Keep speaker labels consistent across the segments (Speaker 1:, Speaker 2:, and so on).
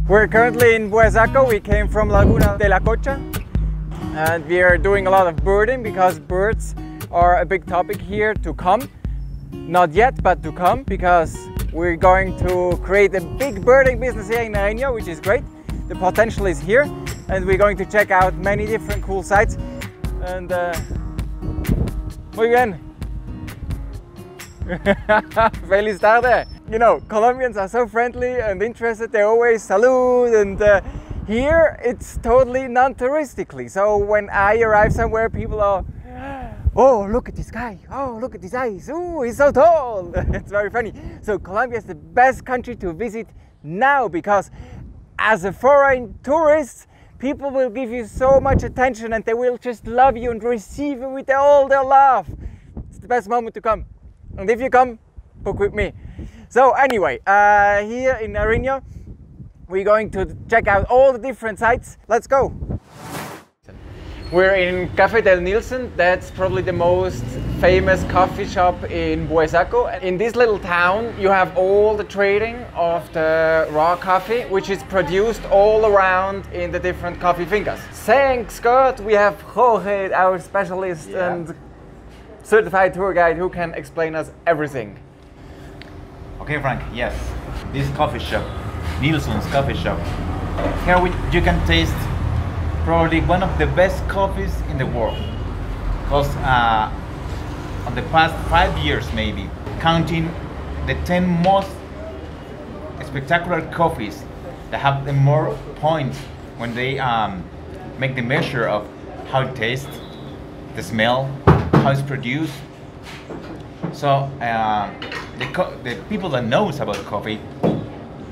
Speaker 1: We're currently in Buesaco. We came from Laguna de la Cocha and we are doing a lot of birding because birds are a big topic here to come. Not yet, but to come, because we're going to create a big birding business here in Nariño, which is great. The potential is here and we're going to check out many different cool sites. And muy bien. Feliz tarde. You know, Colombians are so friendly and interested, they always salute, and here it's totally non-touristically. So when I arrive somewhere, people are, oh, look at this guy, oh, look at his eyes, oh, he's so tall. It's very funny. So Colombia is the best country to visit now, because as a foreign tourist, people will give you so much attention and they will just love you and receive you with all their love. It's the best moment to come. And if you come, book with me. So anyway, here in Nariño, we're going to check out all the different sites. Let's go. We're in Café del Nielsen. That's probably the most famous coffee shop in Buesaco. In this little town, you have all the trading of the raw coffee, which is produced all around in the different coffee fincas. Thanks God, we have Jorge, our specialist and certified tour guide, who can explain us everything.
Speaker 2: Okay, Frank, yes. This coffee shop, Nielsen's coffee shop, here you can taste probably one of the best coffees in the world. Because on the past 5 years maybe, counting the 10 most spectacular coffees that have the more points when they make the measure of how it tastes, the smell, how it's produced. So the people that knows about coffee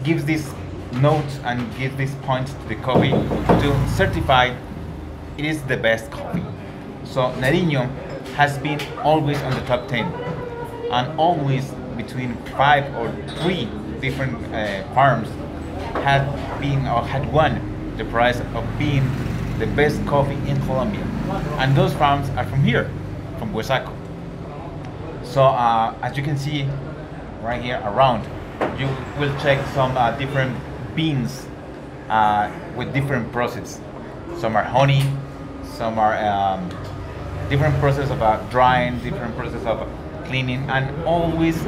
Speaker 2: gives these notes and gives these points to the coffee to certify it is the best coffee. So Nariño has been always on the top 10 and always between 5 or 3 different farms had been or had won the prize of being the best coffee in Colombia. And those farms are from here, from Buesaco. So as you can see right here around, you will check some different beans with different processes. Some are honey, some are different process of drying, different process of cleaning, and always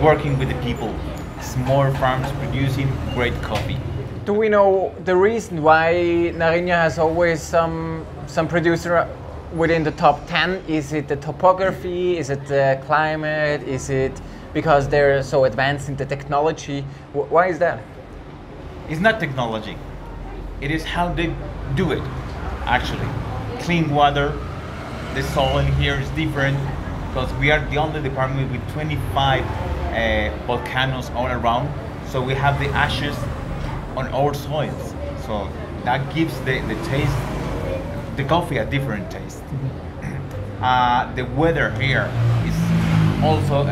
Speaker 2: working with the people. Small farms producing great coffee.
Speaker 1: Do we know the reason why Nariño has always some producer within the top 10? Is it the topography? Is it the climate? Is it because they're so advanced in the technology? Why is that?
Speaker 2: It's not technology. It is how they do it, actually. Clean water, the soil here is different because we are the only department with 25 volcanoes all around. So we have the ashes on our soils. So that gives the taste, the coffee a different taste. The weather here is also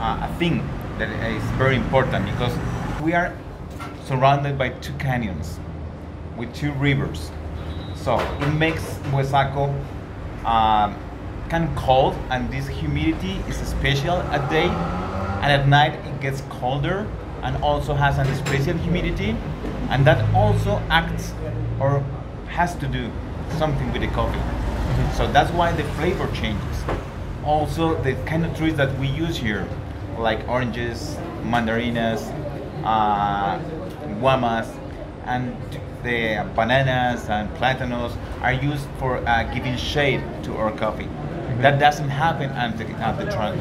Speaker 2: a thing that is very important because we are surrounded by 2 canyons with 2 rivers. So it makes Buesaco kind of cold, and this humidity is special at day, and at night it gets colder and also has a special humidity, and that also acts or has to do something with the coffee. So that's why the flavor changes. Also the kind of trees that we use here, like oranges, mandarinas, guamas, and the bananas and platanos are used for giving shade to our coffee. That doesn't happen at the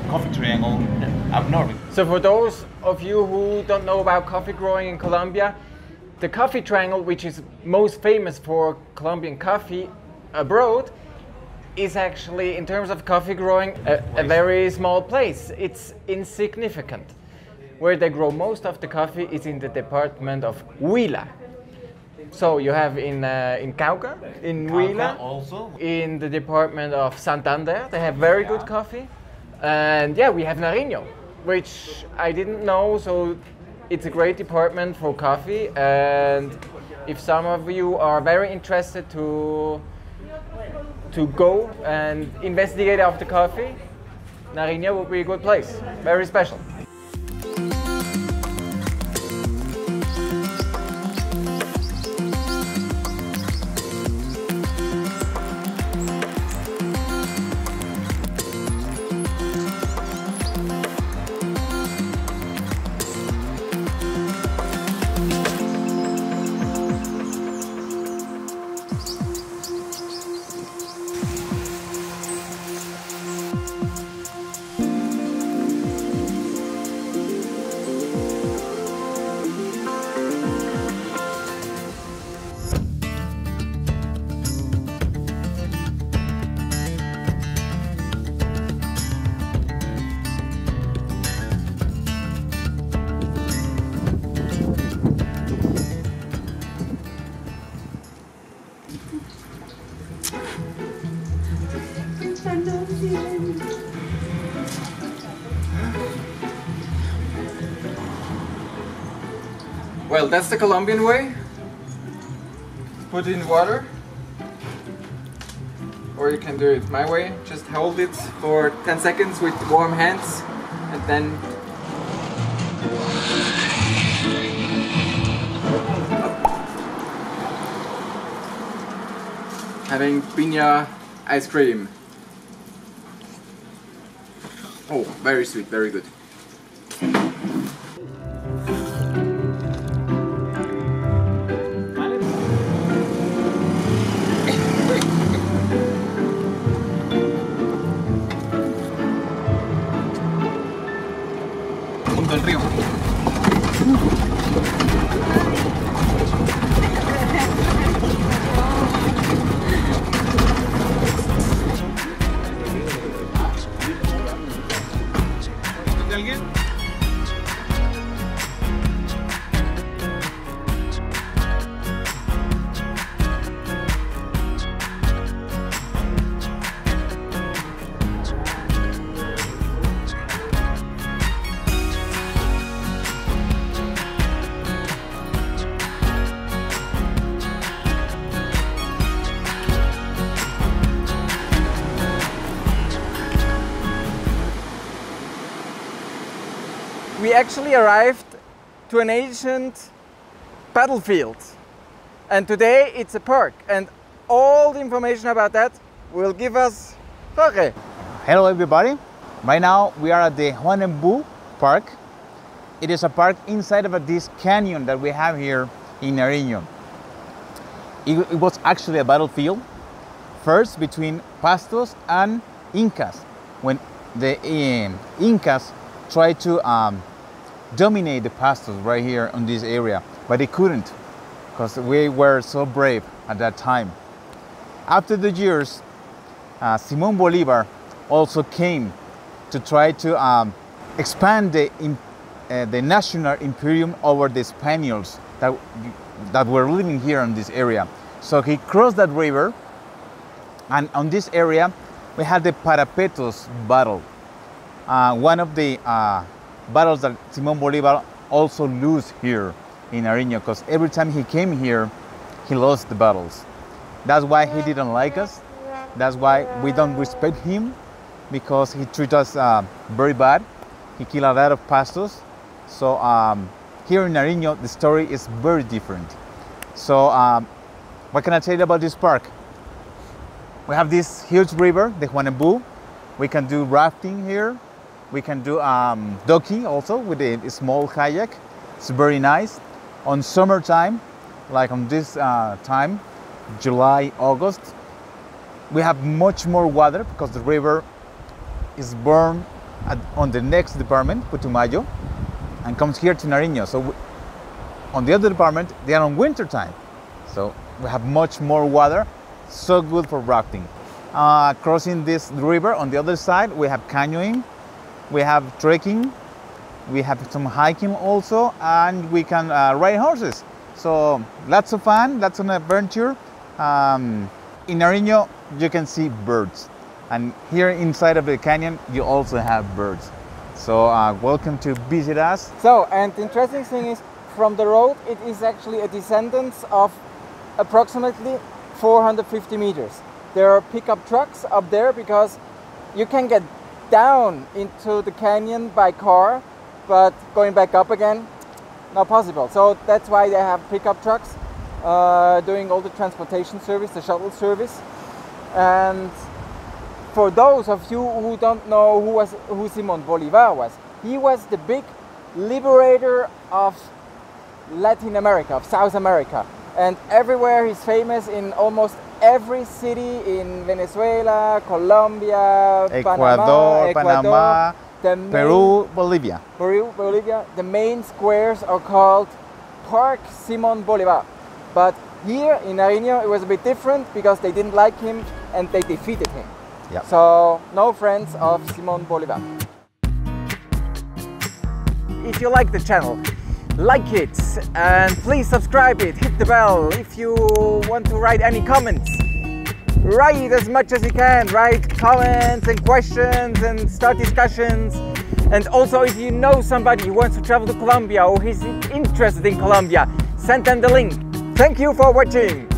Speaker 2: coffee triangle up north.
Speaker 1: So for those of you who don't know about coffee growing in Colombia, the coffee triangle, which is most famous for Colombian coffee abroad, is actually, in terms of coffee growing, a very small place. It's insignificant. Where they grow most of the coffee is in the department of Huila. So you have in Cauca, in Huila,
Speaker 2: also
Speaker 1: in the department of Santander, they have very good coffee. And yeah, we have Nariño, which I didn't know, so it's a great department for coffee. And if some of you are very interested to go and investigate after coffee, Nariño would be a good place, very special. Well, that's the Colombian way. Put it in water. Or you can do it my way. Just hold it for 10 seconds with warm hands and then having piña ice cream. Oh, very sweet, very good.
Speaker 2: Junto al río. ¿De alguien?
Speaker 1: We actually arrived to an ancient battlefield, and today it's a park, and all the information about that will give us Jorge.
Speaker 2: Hello everybody. Right now we are at the Juanambú Park. It is a park inside of this canyon that we have here in Nariño. It was actually a battlefield, first between Pastos and Incas, when the Incas tried to dominate the Pastos right here on this area, but they couldn't because we were so brave at that time. After the years, Simón Bolívar also came to try to expand the national imperium over the Spaniards that were living here in this area. So he crossed that river, and on this area we had the Parapetos battle. One of the battles that Simón Bolívar also lost here in Nariño, because every time he came here, he lost the battles. That's why he didn't like us. That's why we don't respect him, because he treated us very bad. He killed a lot of Pastos. So here in Nariño, the story is very different. So what can I tell you about this park? We have this huge river, the Juanambú. We can do rafting here. We can do doki also with a small kayak. It's very nice. On summertime, like on this time, July, August, we have much more water because the river is born on the next department, Putumayo, and comes here to Nariño. So on the other department, they are on winter time. So we have much more water, so good for rafting. Crossing this river, on the other side, we have canyoning. We have trekking, we have some hiking also, and we can ride horses. So lots of fun, lots of adventure. In Nariño, you can see birds. And here inside of the canyon, you also have birds. So welcome to visit us.
Speaker 1: So, and the interesting thing is, from the road, it is actually a descendance of approximately 450 meters. There are pickup trucks up there because you can get down into the canyon by car, but going back up again, not possible. So that's why they have pickup trucks doing all the transportation service, the shuttle service. And for those of you who don't know who Simón Bolívar was, he was the big liberator of Latin America, of South America. And everywhere he's famous, in almost every city in Venezuela, Colombia,
Speaker 2: Ecuador, Panama, Peru, Bolivia.
Speaker 1: The main squares are called Park Simón Bolívar. But here in Nariño it was a bit different because they didn't like him and they defeated him.
Speaker 2: Yep.
Speaker 1: So no friends of Simón Bolívar. If you like the channel, like it, and please subscribe it, hit the bell. If you want to write any comments, write as much as you can, write comments and questions and start discussions. And also, if you know somebody who wants to travel to Colombia or is interested in Colombia, send them the link. Thank you for watching.